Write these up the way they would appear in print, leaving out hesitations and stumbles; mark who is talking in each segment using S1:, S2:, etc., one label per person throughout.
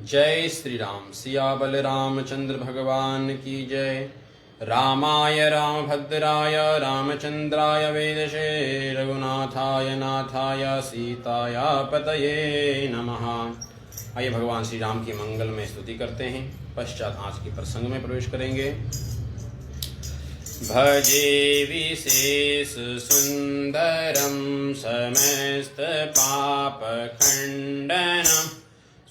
S1: जय श्री राम। सियाबल रामचंद्र भगवान की जय। रामाय रामभद्राय रामचंद्राय वेदसे रघुनाथाय नाथाय सीताय पतये नमः। आइए भगवान श्री राम की मंगल में स्तुति करते हैं, पश्चात आज के प्रसंग में प्रवेश करेंगे। भजे विशेष सुंदरम समस्त पाप खंडनम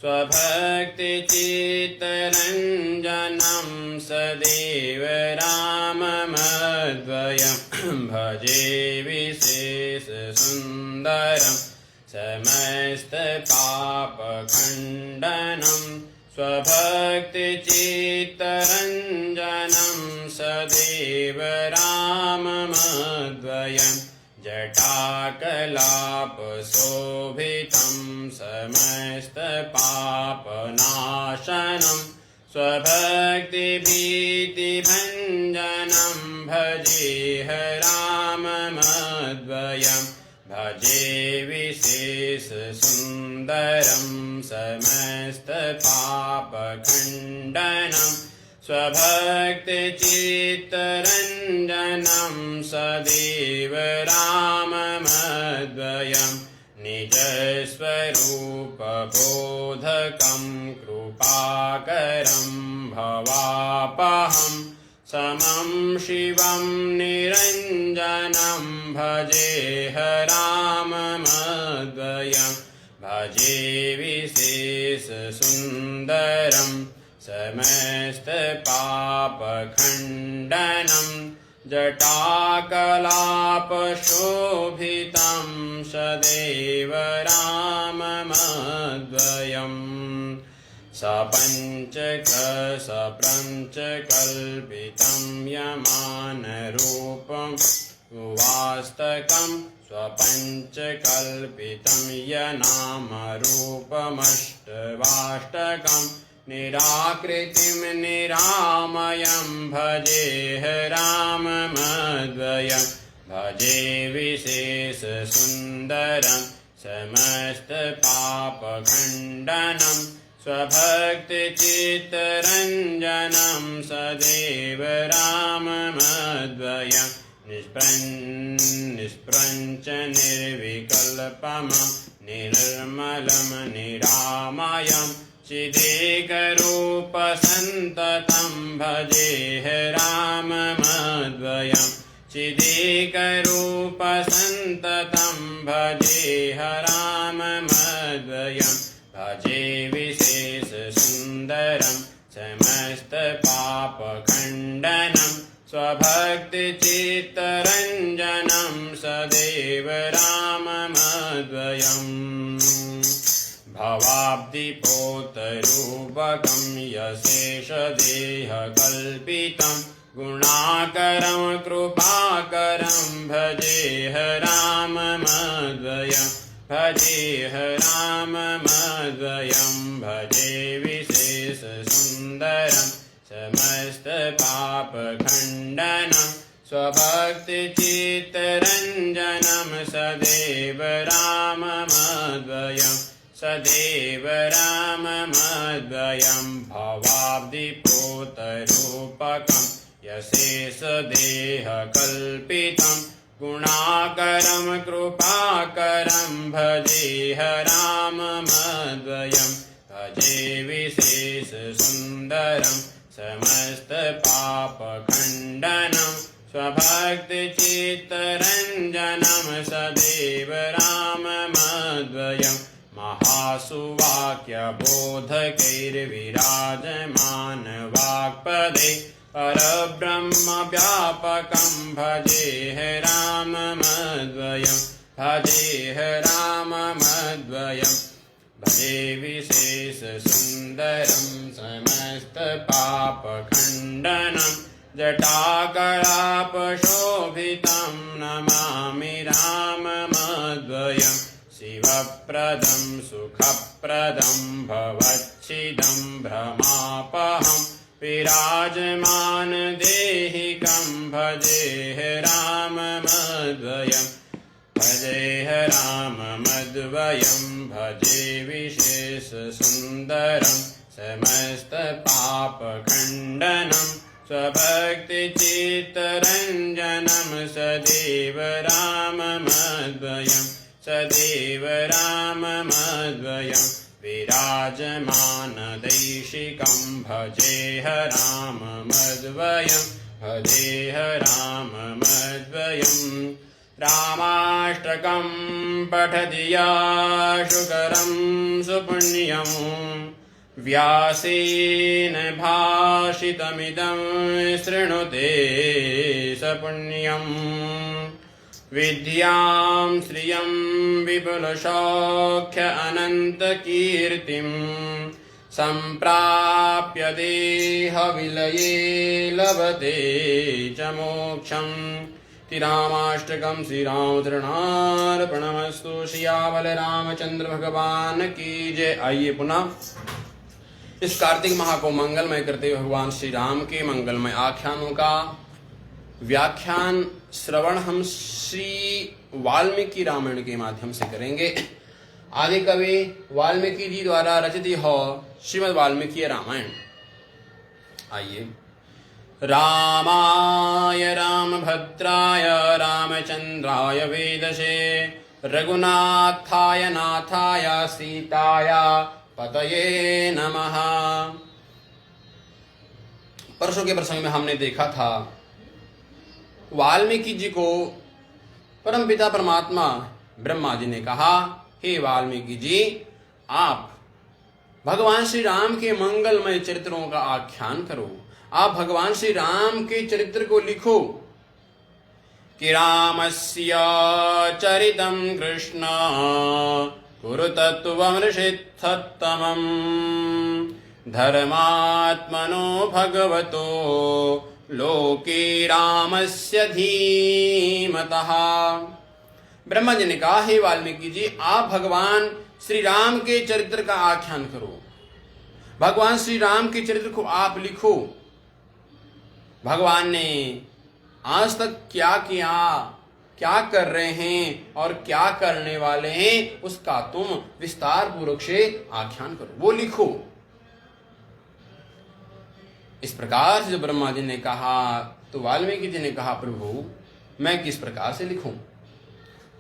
S1: स्वभक्ति चित्तरंजनम सदैव राममद्वयम्। भजे विशेष सुंदरम समस्त पाप खंडनम स्वभक्ति चित्तरंजनम सदैव राममद्वयम्। जटाकलाप शोभितं समस्त पापनाशनं स्वभक्ति भीतिभञ्जनं भजेह राममद्वयम्। भजे विशेष सुंदरं समस्त पापखण्डनं स्वभक्ति चित्तरंजनं सदैव राममद्वयम्। निजस्वरूप बोधकं कृपाकरं भवापहं समं शिवं निरञ्जनं भजेह राममद्वयम्। भजे विशेष सुंदरं समस्त पापखण्डनं जटाकलाप शोभितं सदैव राममद्वयम्। सपञ्चक सप्रञ्चकल्पितं यमानरूपं वास्तकं स्वपञ्चकल्पितं यनामरूपमष्टवाष्टकम्। निराकृतिं निरामयं भजेह राममद्वयम्। भजे विशेष सुंदरं समस्त पापखण्डनं स्वभक्ति चित्तरंजनं सदैव राममद्वयम्। निष्प्रञ्च निर्विकल्पमं निर्मलं निरामयम् चिदेकरूप सन्ततं भजेह राममद्वयम्। चिदेकरूप सन्ततं भजेह राममद्वयम्। भजे विशेष सुंदरं समस्त पापखण्डनं स्वभक्ति चित्तरंजनं सदैव राममद्वयम्। भवाब्धिपोतरूपकं यशेषदेहकल्पितं गुणाकरं कृपाकरं भजेह राममद्वयम्। भजेह राममद्वयम्। भजे विशेष सुंदरं समस्त पापखण्डनं स्वभक्ति चित्तरंजनं सदैव राममद्वयम्। सदैव राममद्वयम्। भवाब्धिपोतरूपकं यशेषदेहकल्पितं गुणाकरं कृपाकरं भजेह राममद्वयम्। भजे विशेष सुंदरं समस्त पापखण्डनं स्वभक्ति चित्तरंजनं सदैव राममद्वयम्। महासुवाक्यबोधकैर्विराजमान वाक्पदे परब्रह्मव्यापकं भजेह राममद्वयम्। भजेह राममद्वयम्। भजे विशेष सुंदरं समस्त पापखण्डनं जटाकलाप शोभितं नमामि राममद्वयम्। शिवप्रदं सुखप्रदं भवच्छिदं भ्रमापहं विराजमान देहिकं भजेह राममद्वयम्। भजेह राममद्वयं भजे विशेषसुन्दरं समस्तपापखण्डनं स्वभक्तिचित्तरञ्जनं सदैव राममद्वयं सदैव राममद्वयं विराजमानदैशिकं भजेह राममद्वयं भजेह राममद्वयं रामाष्टकं पठति या शुकरं सुपुण्यं व्यासेन भाषितमिदं शृणुते सपुण्यम् विद्यां श्रियं विपुलसौख्य अनन्तकीर्तिं सम्प्राप्य देहविलये लभते च मोक्षम्। रामाष्टकं श्रीरामचरणार्पणमस्तु। सियावल रामचंद्र भगवान की जय। आइए पुनः इस कार्तिक माह को मंगलमय करते हुए भगवान श्री राम के मंगलमय आख्यानों का व्याख्यान श्रवण हम श्री वाल्मीकि रामायण के माध्यम से करेंगे। आदि कवि वाल्मीकि जी द्वारा रचित हो श्रीमद् वाल्मीकि रामायण। आइए। रामाय रामभद्राय रामचंद्राय वेदसे रघुनाथाय नाथाय सीताय पतये नमः। परसों के प्रसंग में हमने देखा था वाल्मीकि जी को परमपिता परमात्मा ब्रह्मा जी ने कहा, हे वाल्मीकि जी, आप भगवान श्री राम के मंगलमय चरित्रों का आख्यान करो, आप भगवान श्री राम के चरित्र को लिखो कि रामस्य चरितं कृष्ण कुरुतत्वमृषित्थत्तमं धर्मात्मनो भगवतो लोके रामस्य धीमतः। ब्रह्मा जी ने कहा, हे वाल्मीकि जी, आप भगवान श्री राम के चरित्र का आख्यान करो, भगवान श्री राम के चरित्र को आप लिखो। भगवान ने आज तक क्या किया, क्या कर रहे हैं और क्या करने वाले हैं, उसका तुम विस्तार पूर्वक से आख्यान करो, वो लिखो। इस प्रकार से जब ब्रह्मा जी ने कहा तो वाल्मीकि जी ने कहा, प्रभु मैं किस प्रकार से लिखूं?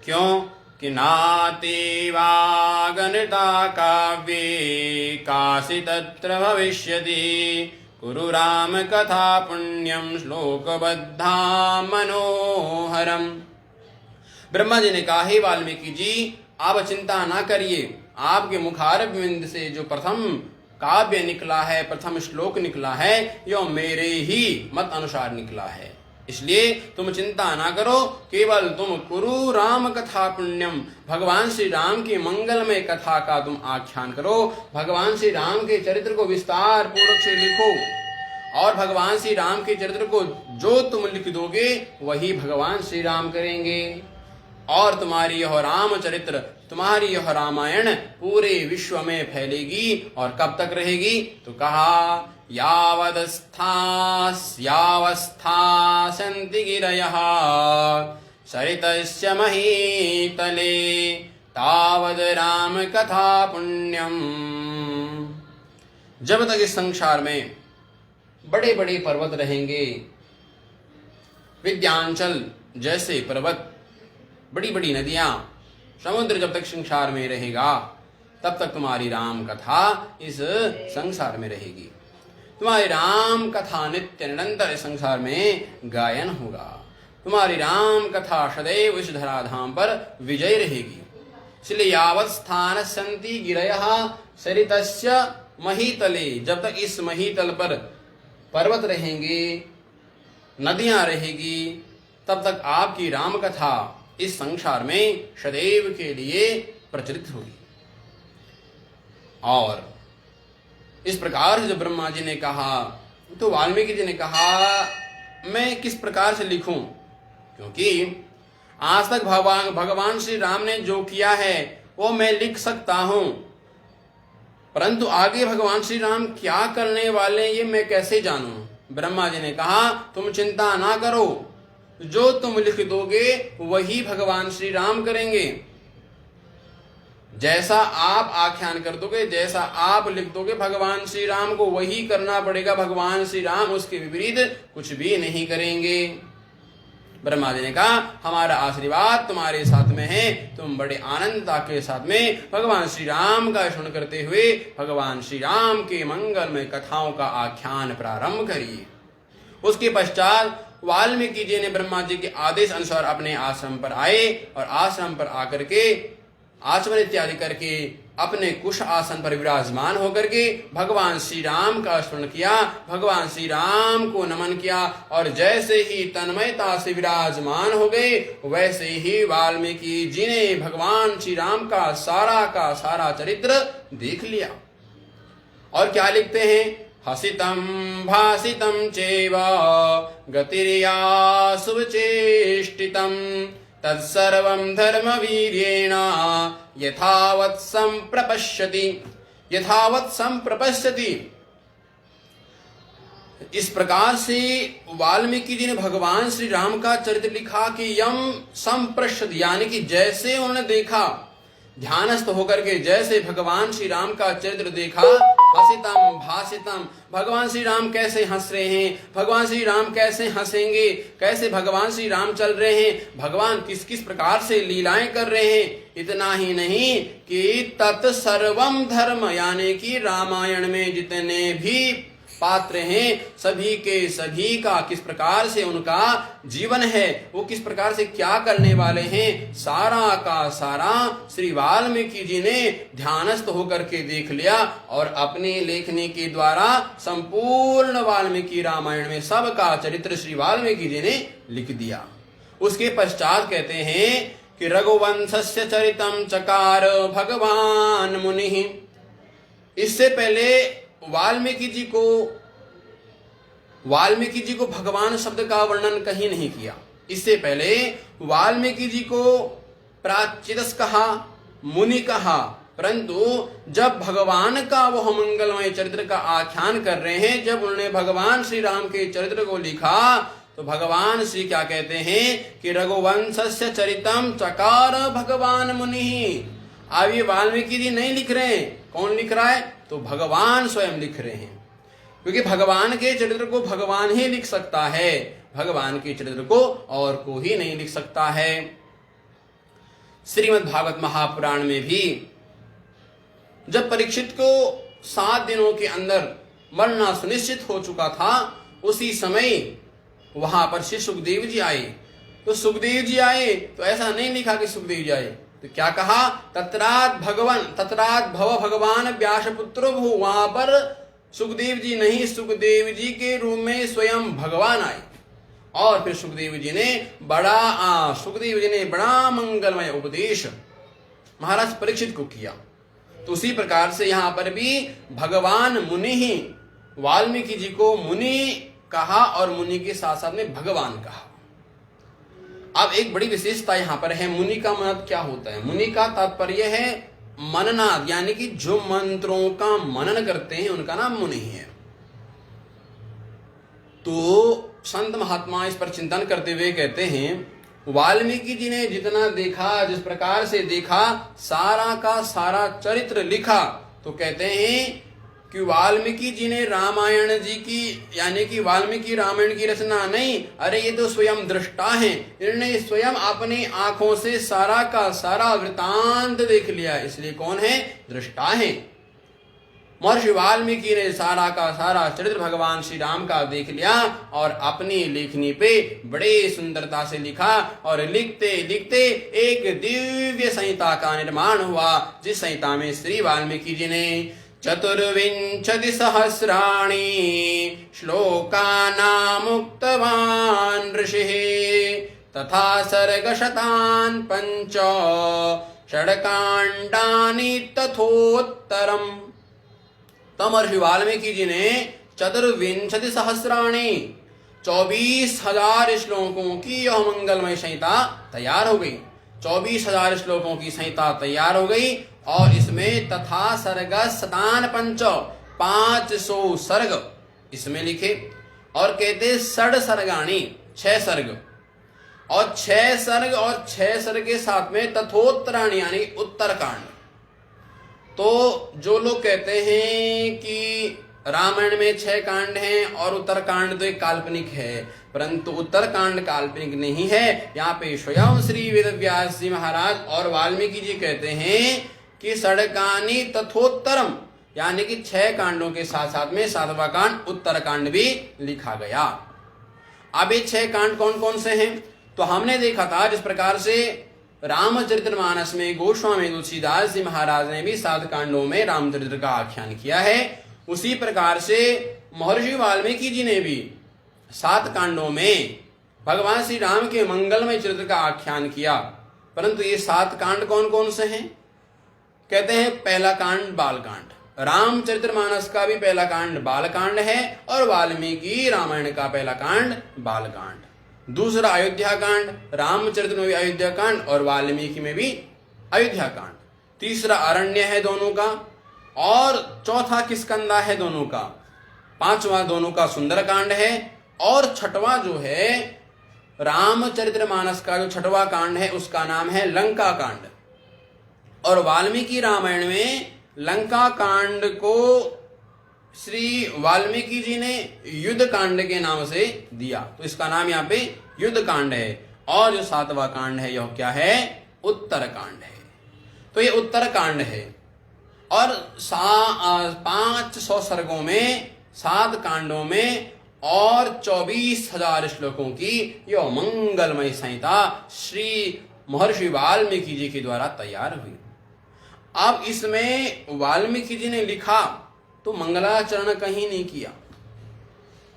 S1: क्यों कि नाते वागनता काव्ये काशी तत्र भविष्यति कुरु राम कथा पुण्यम श्लोकबद्धा मनोहरम। ब्रह्मा जी ने कहा, हे वाल्मीकि जी, आप चिंता ना करिए, आपके मुखारविंद से जो प्रथम काव्य निकला है, प्रथम श्लोक निकला है, यह मेरे ही मत अनुसार निकला है, इसलिए तुम चिंता ना करो। केवल तुम कुरु राम कथा पुण्यम, भगवान श्री राम की मंगलमय कथा का तुम आख्यान करो, भगवान श्री राम के चरित्र को विस्तार पूर्वक से लिखो। और भगवान श्री राम के चरित्र को जो तुम लिख दोगे वही भगवान श्री राम करेंगे। और तुम्हारी यह रामचरित्र, तुम्हारी यह रामायण पूरे विश्व में फैलेगी। और कब तक रहेगी? तो कहा, यावस्थासन्ति गिरयः सरितस्य महीतले तावद राम कथा पुण्यम। जब तक इस संसार में बड़े बड़े पर्वत रहेंगे, विंध्याचल जैसे पर्वत, बड़ी बड़ी नदियां, समुद्र जब तक संसार में रहेगा, तब तक तुम्हारी राम कथा इस संसार में रहेगी। तुम्हारी राम कथा नित्य निरंतर इस संसार में गायन होगा। तुम्हारी राम कथा सदैव इस धराधाम पर विजय रहेगी। इसलिए यावत् स्थान संति गिरयः सरितस्य महीतले, जब तक इस महीतल पर पर्वत रहेंगे, नदियां रहेगी, तब तक आपकी राम कथा इस संसार में सदैव के लिए प्रचलित होगी। और इस प्रकार से जब ब्रह्मा जी ने कहा तो वाल्मीकि जी ने कहा, मैं किस प्रकार से लिखूं? क्योंकि आज तक भगवान श्री राम ने जो किया है वो मैं लिख सकता हूं, परंतु आगे भगवान श्री राम क्या करने वाले ये मैं कैसे जानूं? ब्रह्मा जी ने कहा, तुम चिंता ना करो, जो तुम लिख दोगे वही भगवान श्री राम करेंगे। जैसा आप आख्यान कर दोगे, जैसा आप लिख दोगे, भगवान श्री राम को वही करना पड़ेगा। भगवान श्री राम उसके विपरीत कुछ भी नहीं करेंगे। ब्रह्मा जी ने कहा हमारा आशीर्वाद तुम्हारे साथ में है, तुम बड़े आनंदता के साथ में भगवान श्री राम का स्मरण करते हुए भगवान श्री राम के मंगलमय कथाओं का आख्यान प्रारंभ करिए। उसके पश्चात वाल्मीकि जी ने ब्रह्मा जी के आदेश अनुसार अपने आश्रम पर आए और आश्रम पर आकर के आचमन इत्यादि करके अपने कुश आसन पर विराजमान होकर के भगवान श्री राम का स्मरण किया, भगवान श्री राम को नमन किया और जैसे ही तन्मयता से विराजमान हो गए वैसे ही वाल्मीकि जी ने भगवान श्री राम का सारा चरित्र देख लिया। और क्या लिखते हैं? हसितम भासितम चैव गतिर्या शुभचेष्टितम तत्सर्वं धर्मवीर्येण यथावत् संप्रपश्यति। इस प्रकार से वाल्मीकि जी ने भगवान श्री राम का चरित्र लिखा कि यम संप्रश्यति, यानी कि जैसे उन्होंने देखा, ध्यानस्थ होकर के जैसे भगवान श्री राम का चरित्र देखा, हसितम भासितम, भगवान श्री राम कैसे हंस रहे हैं, भगवान श्री राम कैसे हंसेंगे, कैसे भगवान श्री राम चल रहे हैं, भगवान किस किस प्रकार से लीलाएं कर रहे हैं। इतना ही नहीं कि तत्सर्वम धर्म, यानी कि रामायण में जितने भी पात्र हैं सभी के सभी का किस प्रकार से उनका जीवन है, वो किस प्रकार से क्या करने वाले हैं, सारा का सारा श्री वाल्मीकि जी ने ध्यानस्थ होकर के देख लिया और अपनी लेखनी के द्वारा संपूर्ण वाल्मीकि रामायण में सबका चरित्र श्री वाल्मीकि जी ने लिख दिया। उसके पश्चात कहते हैं कि रघुवंशस्य चरितम चकार भगवान मुनि। इससे पहले वाल्मीकि जी को भगवान शब्द का वर्णन कहीं नहीं किया। इससे पहले वाल्मीकि जी को प्राचिदस कहा, मुनि कहा, परंतु जब भगवान का वह मंगलमय चरित्र का आख्यान कर रहे हैं, जब उन्होंने भगवान श्री राम के चरित्र को लिखा तो भगवान श्री क्या कहते हैं कि रघुवंशस्य चरितम चकार भगवान मुनि। अब ये वाल्मीकि जी नहीं लिख रहे हैं, कौन लिख रहा है? तो भगवान स्वयं लिख रहे हैं, क्योंकि भगवान के चरित्र को भगवान ही लिख सकता है, भगवान के चरित्र को और को ही नहीं लिख सकता है। श्रीमद् भागवत महापुराण में भी जब परीक्षित को 7 दिनों के अंदर मरना सुनिश्चित हो चुका था, उसी समय वहां पर श्री सुखदेव जी आए। तो सुखदेव जी आए तो ऐसा नहीं लिखा कि सुखदेव जी आए, तो क्या कहा? तत्रात भव भगवान व्यास पुत्रो भू। वहां पर सुखदेव जी नहीं, सुखदेव जी के रूप में स्वयं भगवान आए और फिर सुखदेव जी ने बड़ा मंगलमय उपदेश महाराज परीक्षित को किया। तो उसी प्रकार से यहाँ पर भी भगवान मुनि ही वाल्मीकि जी को मुनि कहा और मुनि के साथ साथ में भगवान कहा। अब एक बड़ी विशेषता यहाँ पर है, मुनि का मतलब क्या होता है? मुनि का तात्पर्य है मननाद, यानी कि जो मंत्रों का मनन करते हैं उनका नाम मुनि है। तो संत महात्मा इस पर चिंतन करते हुए कहते हैं वाल्मीकि जी ने जितना देखा, जिस प्रकार से देखा, सारा का सारा चरित्र लिखा, तो कहते हैं कि वाल्मीकि जी ने रामायण जी की, यानी कि वाल्मीकि रामायण की रचना नहीं, अरे ये तो स्वयं दृष्टा हैं, इन्होंने स्वयं अपनी आंखों से सारा का सारा वृतांत देख लिया, इसलिए कौन है? दृष्टा है। महर्षि वाल्मीकि ने सारा का सारा चरित्र भगवान श्री राम का देख लिया और अपनी लेखनी पे बड़े सुंदरता से लिखा और लिखते लिखते एक दिव्य संहिता का निर्माण हुआ, जिस संहिता में श्री वाल्मीकि जी ने 24 सहस्राणि श्लोकानामुक्तवान् ऋषिः तथा सर्गशतान् 5 षड्काण्डानि तथोत्तरम्। महर्षि वाल्मीकि जी ने 24 सहस्राणि 24,000 श्लोकों की यह मंगलमय संहिता तैयार हो गई। 24,000 श्लोकों की संहिता तैयार हो गई और इसमें तथा सर्ग शतान 500 सर्ग इसमें लिखे और कहते 6 सर्गाणी 6 सर्ग। और 6 सर्ग और 6 सर्ग के साथ में तथोत्तरायण यानी उत्तरकांड। तो जो लोग कहते हैं कि रामायण में 6 कांड हैं और उत्तरकांड तो एक काल्पनिक है, परंतु उत्तरकांड काल्पनिक नहीं है। यहाँ पे स्वयं श्री वेद व्यास जी महाराज और वाल्मीकि जी कहते हैं कि षड्कानि तथोत्तरम, यानी कि 6 कांडों के साथ साथ में 7वां कांड उत्तरकांड भी लिखा गया। अब ये 6 कांड कौन कौन से हैं? तो हमने देखा था जिस प्रकार से रामचरितमानस में गोस्वामी तुलसीदास जी महाराज ने भी 7 कांडों में रामचरित्र का आख्यान किया है, उसी प्रकार से महर्षि वाल्मीकि जी ने भी 7 कांडों में भगवान श्री राम के मंगलमय चरित्र का आख्यान किया। परंतु ये 7 कांड कौन कौन से हैं? कहते हैं पहला कांड बालकांड, रामचरितमानस का भी पहला कांड बालकांड है और वाल्मीकि रामायण का पहला कांड बालकांड। दूसरा अयोध्या कांड, रामचरित में भी अयोध्या कांड और वाल्मीकि में भी अयोध्या कांड। तीसरा अरण्य है दोनों का, और चौथा किष्किंधा है दोनों का। 5वां दोनों का सुंदर कांड है, और 6वां जो है रामचरितमानस का जो 6वां कांड है उसका नाम है लंका कांड। और वाल्मीकि रामायण में लंका कांड को श्री वाल्मीकि जी ने युद्ध कांड के नाम से दिया, तो इसका नाम यहाँ पे युद्ध कांड है। और जो 7वां कांड है यह क्या है? उत्तर कांड है। तो ये उत्तर कांड है और 500 सर्गों में 7 कांडों में और 24,000 श्लोकों की यह मंगलमय संहिता श्री महर्षि वाल्मीकि जी के द्वारा तैयार हुई। अब इसमें वाल्मीकि जी ने लिखा तो मंगलाचरण कहीं नहीं किया।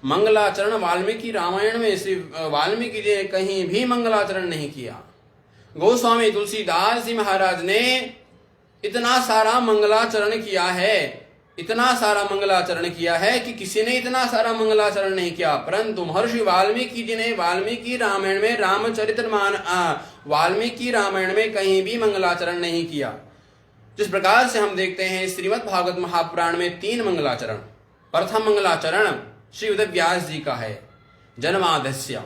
S1: मंगलाचरण वाल्मीकि रामायण में श्री वाल्मीकि जी ने कहीं भी मंगलाचरण नहीं किया। गोस्वामी तुलसीदास जी महाराज ने इतना सारा मंगलाचरण किया है, इतना सारा मंगलाचरण किया है कि किसी ने इतना सारा मंगलाचरण नहीं किया। परंतु महर्षि वाल्मीकि जी ने वाल्मीकि रामायण में वाल्मीकि रामायण में कहीं भी मंगलाचरण नहीं किया। जिस प्रकार से हम देखते हैं श्रीमद् भागवत महापुराण में 3 मंगलाचरण। प्रथम मंगलाचरण श्री वेद व्यास जी का है जन्माद्यस्य,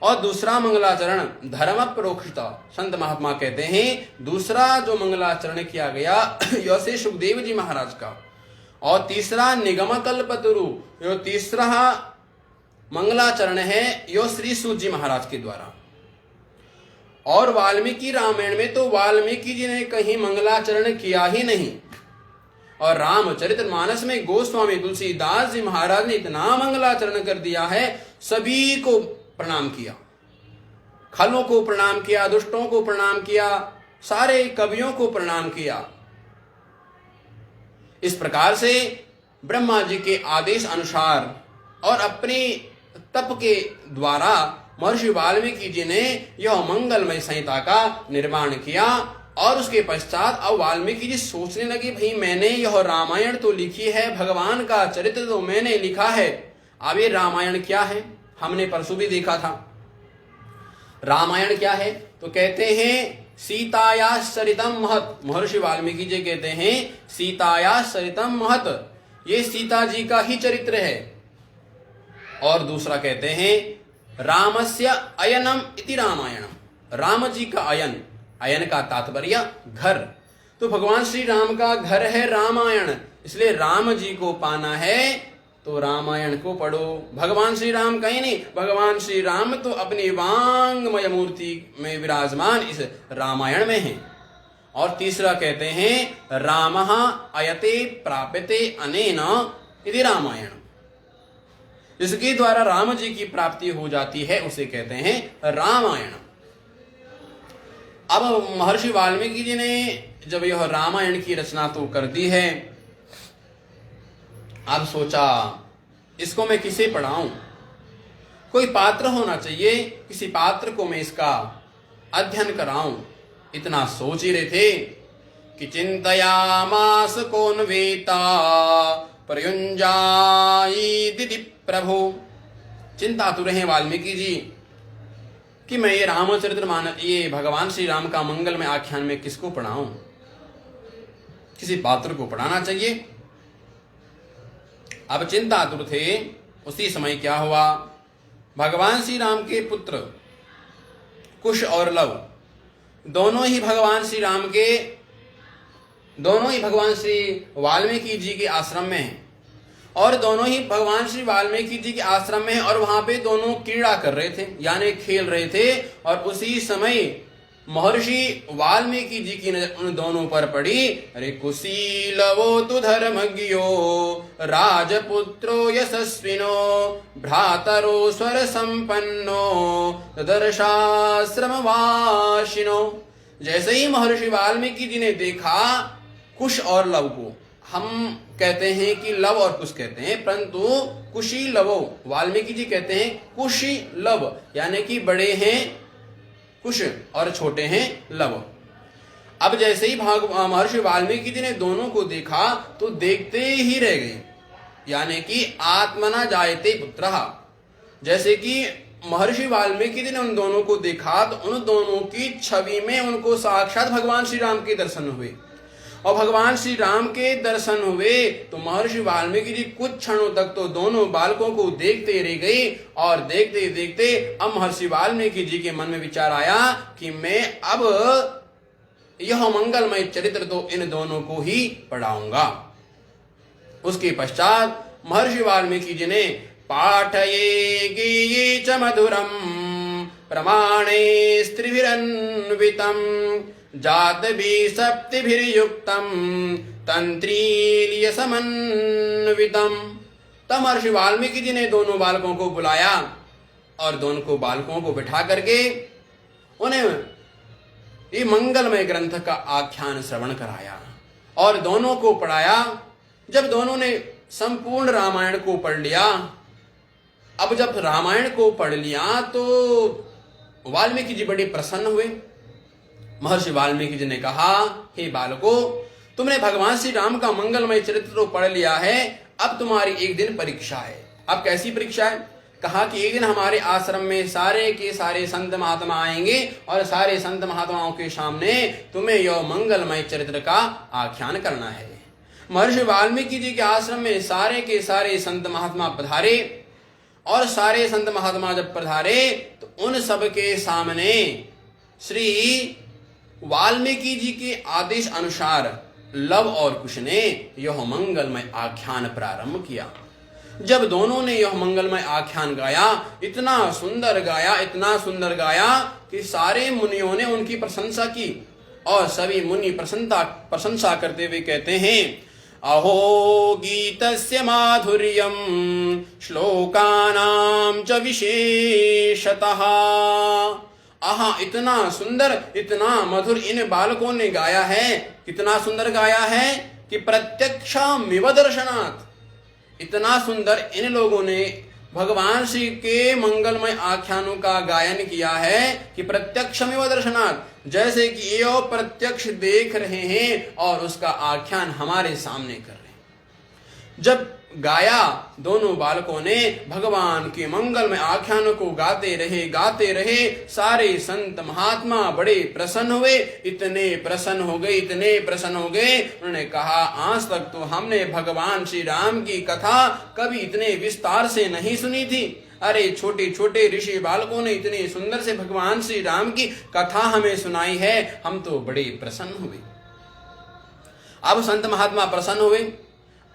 S1: और दूसरा मंगलाचरण धर्म प्रोक्षिता संत महात्मा कहते हैं दूसरा जो मंगलाचरण किया गया यह से सुखदेव जी महाराज का, और तीसरा निगम कल्पतरु यो तीसरा मंगलाचरण है यो श्री सूत जी महाराज के द्वारा। और वाल्मीकि रामायण में तो वाल्मीकि जी ने कहीं मंगलाचरण किया ही नहीं। और रामचरितमानस में गोस्वामी तुलसीदास जी महाराज ने इतना मंगलाचरण कर दिया है, सभी को प्रणाम किया, खलों को प्रणाम किया, दुष्टों को प्रणाम किया, सारे कवियों को प्रणाम किया। इस प्रकार से ब्रह्मा जी के आदेश अनुसार और अपने तप के द्वारा महर्षि वाल्मीकि जी ने यह मंगलमय संहिता का निर्माण किया। और उसके पश्चात अब वाल्मीकि जी सोचने लगे, भाई मैंने यह रामायण तो लिखी है, भगवान का चरित्र तो मैंने लिखा है, अब ये रामायण क्या है? हमने परसों भी देखा था रामायण क्या है। तो कहते हैं सीताया सरितम महत, महर्षि वाल्मीकि जी कहते हैं सीताया सरितम महत, ये सीता जी का ही चरित्र है। और दूसरा कहते हैं रामस्य अयनम इति रामायणम, राम जी का अयन, अयन का तात्पर्य घर, तो भगवान श्री राम का घर है रामायण, इसलिए राम जी को पाना है तो रामायण को पढ़ो। भगवान श्री राम कहीं नहीं, भगवान श्री राम तो अपनी वांगमय मूर्ति में विराजमान इस रामायण में है। और तीसरा कहते हैं रामः अयते प्राप्यते अनेन इति रामायण, जिसके द्वारा राम जी की प्राप्ति हो जाती है उसे कहते हैं रामायण। अब महर्षि वाल्मीकि जी ने जब यह रामायण की रचना तो कर दी है, अब सोचा इसको मैं किसे पढ़ाऊं, कोई पात्र होना चाहिए, किसी पात्र को मैं इसका अध्ययन कराऊं। इतना सोच ही रहे थे कि चिंतयामास कौन वेता प्रयुंजाई दिदि प्रभु, चिंता तो रहे वाल्मीकि जी कि मैं ये रामचरितमानस, ये भगवान श्री राम का मंगल में आख्यान में किसको पढ़ाऊं, किसी पात्र को पढ़ाना चाहिए। अब चिंतातुर थे। उसी समय क्या हुआ, भगवान श्री राम के पुत्र कुश और लव दोनों ही भगवान श्री वाल्मीकि जी के आश्रम में हैं, और दोनों ही भगवान श्री वाल्मीकि जी के आश्रम में हैं, और वहां पे दोनों क्रीड़ा कर रहे थे, यानी खेल रहे थे। और उसी समय महर्षि वाल्मीकि जी की नजर उन दोनों पर पड़ी। अरे कुशीलवो तु धर्मज्ञो राजपुत्रो यशस्विनो भ्रातरो स्वर संपन्नो दर्शाश्रमवासिनो। जैसे ही महर्षि वाल्मीकि जी ने देखा कुश और लव को, हम कहते हैं कि लव और कुश कहते हैं, परंतु कुशी लवो वाल्मीकि जी कहते हैं कुशी लव, यानी कि बड़े हैं कुश और छोटे हैं लव। अब जैसे ही महर्षि वाल्मीकि जी ने दोनों को देखा तो देखते ही रह गए, यानी कि आत्मना जायते पुत्रः। जैसे कि महर्षि वाल्मीकि जी ने उन दोनों को देखा तो उन दोनों की छवि में उनको साक्षात भगवान श्री राम के दर्शन हुए, और भगवान श्री राम के दर्शन हुए तो महर्षि वाल्मीकि जी कुछ क्षणों तक तो दोनों बालकों को देखते रह गए। और देखते देखते अब महर्षि वाल्मीकि जी के मन में विचार आया कि मैं अब यह मंगलमय चरित्र तो इन दोनों को ही पढ़ाऊंगा। उसके पश्चात महर्षि वाल्मीकि जी ने पाठये गीये च मधुरम प्रमाणे स्त्रिभिरन्वितम जातभि सप्तिभिर्युक्तम तंत्रीलिय समन्वितम। तब महर्षि वाल्मीकि जी ने दोनों बालकों को बुलाया और दोनों बालकों को बिठा करके उन्हें ये मंगलमय ग्रंथ का आख्यान श्रवण कराया और दोनों को पढ़ाया। जब दोनों ने संपूर्ण रामायण को पढ़ लिया, अब जब रामायण को पढ़ लिया तो वाल्मीकि जी बड़े प्रसन्न हुए। महर्षि वाल्मीकि जी ने कहा, हे बालकों, तुमने भगवान श्री राम का मंगलमय चरित्र तो पढ़ लिया है, अब तुम्हारी एक दिन परीक्षा है। अब कैसी परीक्षा है? कहा कि एक दिन हमारे आश्रम में सारे के सारे संत महात्मा आएंगे और सारे संत महात्माओं के सामने तुम्हें यह मंगलमय चरित्र का आख्यान करना है। महर्षि वाल्मीकि जी के आश्रम में सारे के सारे संत महात्मा पधारे, और सारे संत महात्मा जब पधारे तो उन सब के सामने श्री वाल्मीकि जी के आदेश अनुसार लव और कुश ने यह मंगलमय आख्यान प्रारंभ किया। जब दोनों ने यह मंगलमय आख्यान गाया, इतना सुंदर गाया कि सारे मुनियों ने उनकी प्रशंसा की, और सभी मुनि प्रशंसा करते हुए कहते हैं, अहो गीतस्य माधुर्यम श्लोकानां च विशेषतः। आहा, इतना सुंदर इतना मधुर इन बालकों ने गाया है। कितना सुंदर गाया है कि प्रत्यक्षमिव दर्शनात्, इतना सुंदर इन लोगों ने भगवान श्री के मंगलमय आख्यानों का गायन किया है कि प्रत्यक्षमिव दर्शनात्, जैसे कि ये प्रत्यक्ष देख रहे हैं और उसका आख्यान हमारे सामने कर रहे हैं। जब गाया दोनों बालकों ने भगवान के मंगलमय आख्यानों को गाते रहे। सारे संत महात्मा बड़े प्रसन्न हुए, इतने प्रसन्न हो गए, उन्होंने कहा, आज तक तो हमने भगवान श्री राम की कथा कभी इतने विस्तार से नहीं सुनी थी। अरे छोटे छोटे ऋषि बालकों ने इतने सुंदर से भगवान श्री राम की कथा हमें सुनाई है, हम तो बड़े प्रसन्न हुए। अब संत महात्मा प्रसन्न हुए।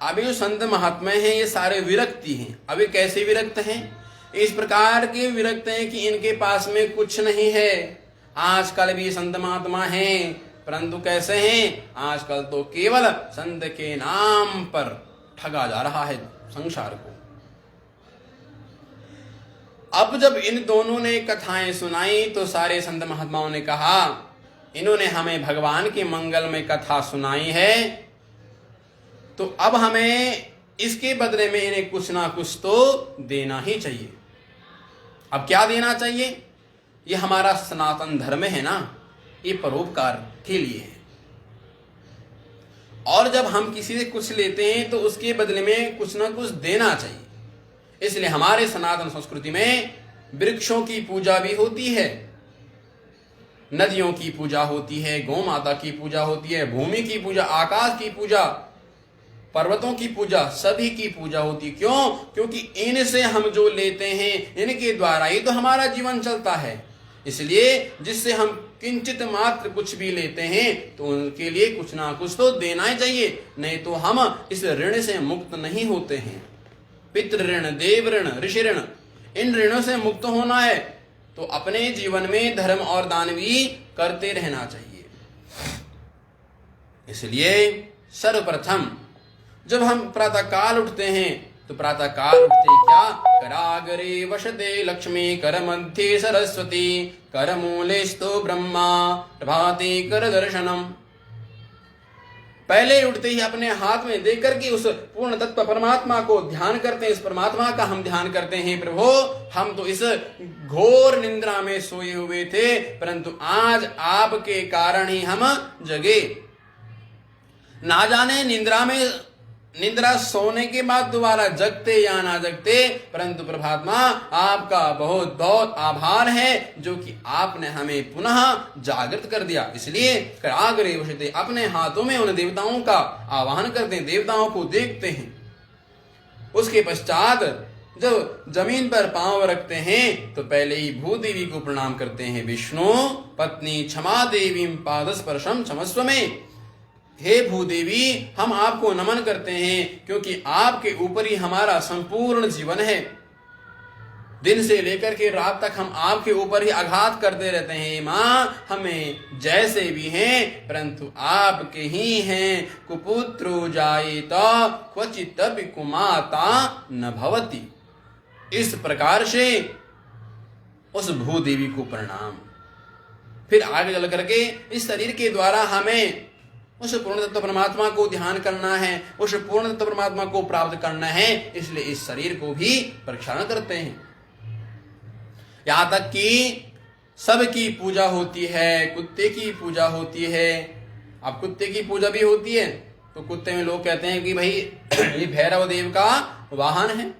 S1: अभी जो संत महात्मा हैं ये सारे विरक्ति हैं। अभी कैसे विरक्त हैं? इस प्रकार के विरक्त हैं कि इनके पास में कुछ नहीं है। आजकल भी संत महात्मा हैं, परंतु कैसे हैं? आजकल तो केवल संत के नाम पर ठगा जा रहा है संसार को। अब जब इन दोनों ने कथाएं सुनाई तो सारे संत महात्माओं ने कहा, इन्होंने हमें भगवान की मंगलमय कथा सुनाई है, तो अब हमें इसके बदले में इन्हें कुछ ना कुछ तो देना ही चाहिए। अब क्या देना चाहिए? ये हमारा सनातन धर्म है ना, ये परोपकार के लिए है। और जब हम किसी से कुछ लेते हैं तो उसके बदले में कुछ ना कुछ देना चाहिए। इसलिए हमारे सनातन संस्कृति में वृक्षों की पूजा भी होती है, नदियों की पूजा होती है, गौ माता की पूजा होती है, भूमि की पूजा, आकाश की पूजा, पर्वतों की पूजा, सभी की पूजा होती। क्यों? क्योंकि इनसे हम जो लेते हैं, इनके द्वारा ही तो हमारा जीवन चलता है। इसलिए जिससे हम किंचित मात्र कुछ भी लेते हैं तो उनके लिए कुछ ना कुछ तो देना ही चाहिए, नहीं तो हम इस ऋण से मुक्त नहीं होते हैं। पितृ ऋण, देव ऋण, ऋषि ऋण, इन ऋणों से मुक्त होना है तो अपने जीवन में धर्म और दान भी करते रहना चाहिए। इसलिए सर्वप्रथम जब हम प्रातः काल उठते हैं तो प्रातः काल उठते क्या, करागरे वसते लक्ष्मी, कर मध्य सरस्वती, कर मूले स्तो ब्रह्मा, प्रभाते कर दर्शनम। पहले उठते ही अपने हाथ में देख करके उस पूर्ण तत्व परमात्मा को ध्यान करते हैं। इस परमात्मा का हम ध्यान करते हैं, प्रभु हम तो इस घोर निंद्रा में सोए हुए थे, परंतु आज आपके कारण ही हम जगे। ना जाने निंद्रा सोने के बाद दोबारा जगते या ना जगते, परंतु परमात्मा आपका बहुत बहुत आभार है जो कि आपने हमें पुनः जागृत कर दिया। इसलिए कराग्रे वसते, अपने हाथों में उन देवताओं का आवाहन करते हैं, देवताओं को देखते हैं। उसके पश्चात जब जमीन पर पांव रखते हैं तो पहले ही भूदेवी को प्रणाम करते हैं। विष्णु पत्नी क्षमा देवी पाद स्पर्शम क्षमस्व में, हे भूदेवी हम आपको नमन करते हैं क्योंकि आपके ऊपर ही हमारा संपूर्ण जीवन है। दिन से लेकर के रात तक हम आपके ऊपर ही आघात करते रहते हैं। माँ हमें जैसे भी हैं परंतु आपके ही हैं। कुपुत्रो जायेत क्वचित कुमाता न भवति। इस प्रकार से उस भूदेवी को प्रणाम। फिर आगे चल करके इस शरीर के द्वारा हमें उस पूर्ण तत्व परमात्मा को ध्यान करना है, उस पूर्ण तत्व परमात्मा को प्राप्त करना है, इसलिए इस शरीर को भी प्रक्षालन करते हैं। यहां तक कि सबकी पूजा होती है, कुत्ते की पूजा होती है। अब कुत्ते की पूजा भी होती है तो कुत्ते में लोग कहते हैं कि भाई ये भैरव देव का वाहन है,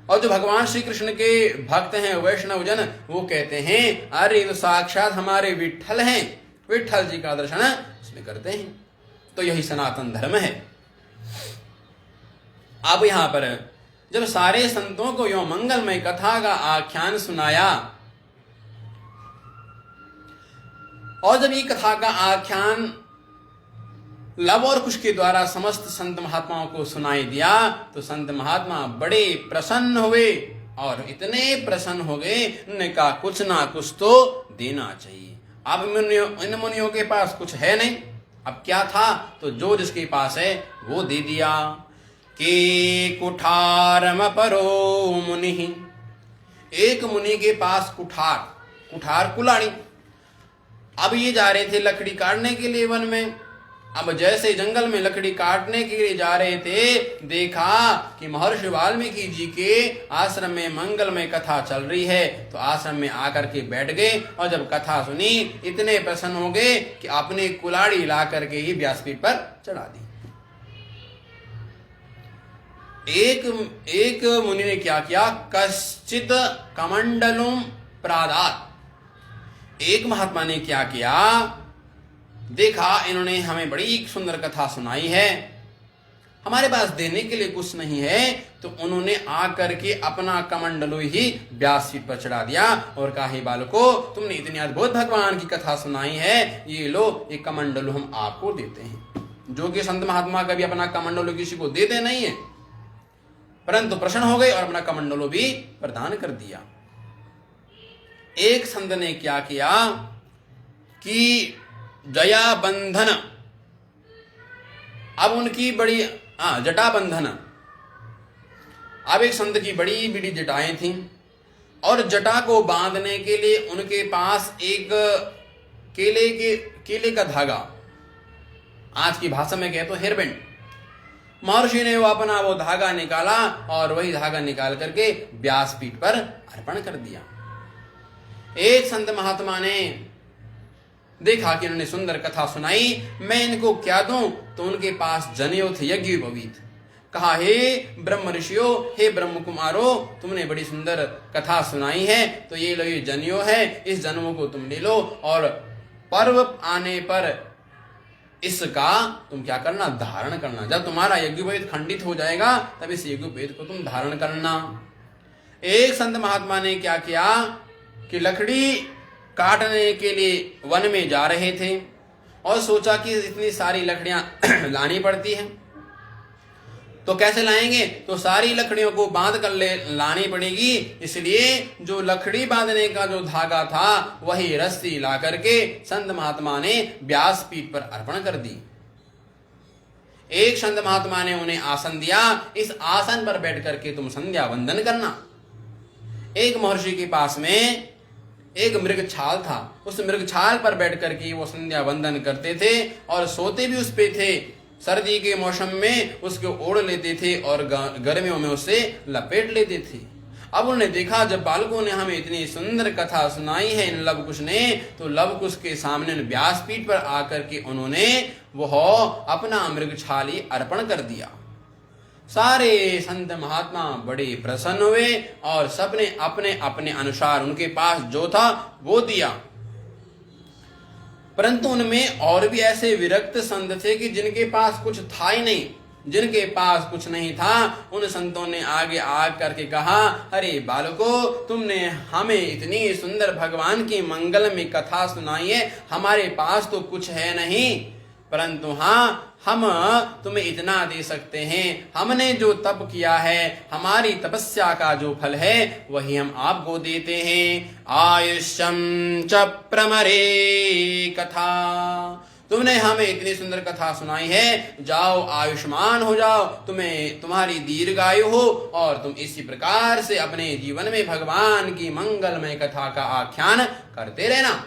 S1: और जो भगवान श्री कृष्ण के भक्त हैं वैष्णव जन वो कहते हैं अरे वो साक्षात हमारे विट्ठल हैं, विट्ठल जी का दर्शन उसमें करते हैं। तो यही सनातन धर्म है। अब यहां पर जब सारे संतों को यो मंगलमय कथा का आख्यान सुनाया और जब ये कथा का आख्यान लव और कुश के द्वारा समस्त संत महात्माओं को सुनाई दिया तो संत महात्मा बड़े प्रसन्न हुए, और इतने प्रसन्न हो गए उन्होंने कहा कुछ ना कुछ तो देना चाहिए। अब इन मुनियों के पास कुछ है नहीं, अब क्या था, तो जो जिसके पास है वो दे दिया। के कुठारम परो मुनि, एक मुनि के पास कुठार कुलाड़ी। अब ये जा रहे थे लकड़ी काटने के लिए वन में। अब जैसे जंगल में लकड़ी काटने के लिए जा रहे थे, देखा कि महर्षि वाल्मीकि जी के आश्रम में मंगलमय कथा चल रही है, तो आश्रम में आकर के बैठ गए और जब कथा सुनी इतने प्रसन्न हो गए कि अपने कुलाड़ी ला करके ही व्यासपीठ पर चढ़ा दी। एक मुनि ने क्या किया, कश्चित कमंडलुम प्रादात। एक महात्मा ने क्या किया, देखा इन्होंने हमें बड़ी सुंदर कथा सुनाई है, हमारे पास देने के लिए कुछ नहीं है, तो उन्होंने आकर के अपना कमंडलू ही व्यासपीठ पर चढ़ा दिया और कहा हे बालको तुमने इतनी अद्भुत भगवान की कथा सुनाई है, ये लो ये कमंडलू हम आपको देते हैं। जो कि संत महात्मा कभी अपना कमंडलू किसी को देते नहीं है, परंतु प्रसन्न हो गए और अपना कमंडलू भी प्रदान कर दिया। एक संत ने क्या किया कि जया बंधन, अब उनकी बड़ी जटा बंधन। अब एक संत की बड़ी बड़ी जटाएं थीं और जटा को बांधने के लिए उनके पास एक केले का धागा, आज की भाषा में कहे तो हेयरबैंड। महर्षि ने वो धागा निकाला और वही धागा निकाल करके व्यासपीठ पर अर्पण कर दिया। एक संत महात्मा ने देखा कि उन्होंने सुंदर कथा सुनाई, मैं इनको क्या दूं, तो उनके पास जनेऊ थे यज्ञोपवीत। कहा हे ब्रह्म ऋषियों, हे ब्रह्म कुमारो, तुमने बड़ी सुंदर कथा सुनाई है, तो ये लो ये जनेऊ है, इस जनेऊ को तुम ले लो और पर्व आने पर इसका तुम क्या करना, धारण करना। जब तुम्हारा यज्ञोपवीत खंडित हो जाएगा तब इस यज्ञोपवीत को तुम धारण करना। एक संत महात्मा ने क्या किया, कि लकड़ी काटने के लिए वन में जा रहे थे और सोचा कि इतनी सारी लकड़ियां लानी पड़ती हैं, तो कैसे लाएंगे, तो सारी लकड़ियों को बांध कर लानी पड़ेगी। इसलिए जो लकड़ी बांधने का जो धागा था वही रस्सी ला करके संत महात्मा ने व्यासपीठ पर अर्पण कर दी। एक संत महात्मा ने उन्हें आसन दिया, इस आसन पर बैठ करके तुम संध्या वंदन करना। एक महर्षि के पास में एक मृग छाल था, उस मृग छाल पर बैठ करके वो संध्या वंदन करते थे और सोते भी उस पे थे। सर्दी के मौसम में उसको ओढ़ लेते थे और गर्मियों में उसे लपेट लेते थे। अब उन्होंने देखा जब बालकों ने हमें इतनी सुंदर कथा सुनाई है इन लवकुश ने, तो लवकुश के सामने व्यासपीठ पर आकर के उन्होंने वह अपना मृगछाली अर्पण कर दिया। सारे संत महात्मा बड़े प्रसन्न हुए और सबने अपने अपने अनुसार उनके पास जो था वो दिया। परंतु उनमें और भी ऐसे विरक्त संत थे कि जिनके पास कुछ था ही नहीं, जिनके पास कुछ नहीं था, उन संतों ने आगे आ करके कहा, अरे बालको, तुमने हमें इतनी सुंदर भगवान की मंगल में कथा सुनाई है, हमारे पास तो कुछ है नहीं, परंतु हाँ, हम तुम्हें इतना दे सकते हैं, हमने जो तप किया है, हमारी तपस्या का जो फल है वही हम आपको देते हैं। आयुष्यम च प्रमरे कथा, तुमने हमें इतनी सुंदर कथा सुनाई है, जाओ आयुष्मान हो जाओ, तुम्हें तुम्हारी दीर्घायु हो और तुम इसी प्रकार से अपने जीवन में भगवान की मंगलमय कथा का आख्यान करते रहना।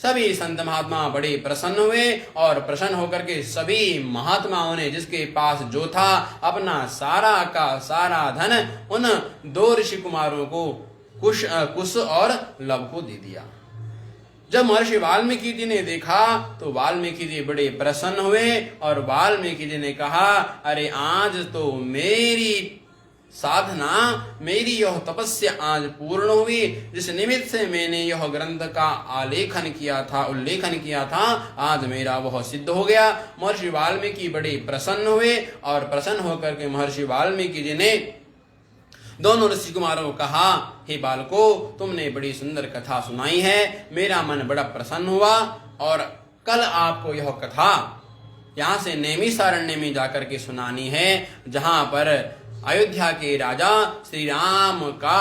S1: सभी संत महात्मा बड़े प्रसन्न हुए और प्रसन्न होकर के सभी महात्माओं ने जिसके पास जो था अपना सारा का सारा धन उन दो ऋषि कुमारों को कुश और लव को दे दिया। जब महर्षि वाल्मीकि जी ने देखा तो वाल्मीकि जी बड़े प्रसन्न हुए और वाल्मीकि जी ने कहा, अरे आज तो मेरी साधना, मेरी यह तपस्या आज पूर्ण हुई, जिस निमित्त से मैंने यह ग्रंथ का उल्लेखन किया था, आज मेरा वह सिद्ध हो गया। महर्षि वाल्मीकि बड़े प्रसन्न हुए और प्रसन्न होकर के महर्षि वाल्मीकि जी ने दोनों ऋषि कुमारों को कहा, हे बालको, तुमने बड़ी सुंदर कथा सुनाई है, मेरा मन बड़ा प्रसन्न हुआ और कल आपको यह कथा यहाँ से नैमिषारण्य में जाकर के सुनानी है, जहां पर अयोध्या के राजा श्री राम का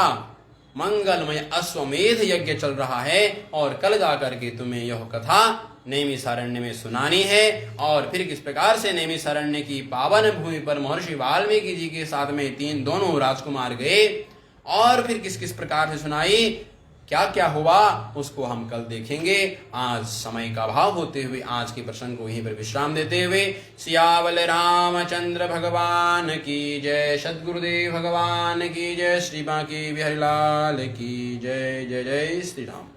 S1: मंगलमय अश्वमेध यज्ञ चल रहा है और कल जाकर के तुम्हें यह कथा नैमिषारण्य में सुनानी है। और फिर किस प्रकार से नैमिषारण्य की पावन भूमि पर महर्षि वाल्मीकि जी के साथ में दोनों राजकुमार गए और फिर किस किस प्रकार से सुनाई, क्या क्या हुआ, उसको हम कल देखेंगे। आज समय का अभाव होते हुए आज के प्रसंग को यहीं पर विश्राम देते हुए सियावल रामचंद्र भगवान की जय, सद्गुरुदेव भगवान की जय, श्री बांके बिहारी लाल की जय। जय जय श्री राम।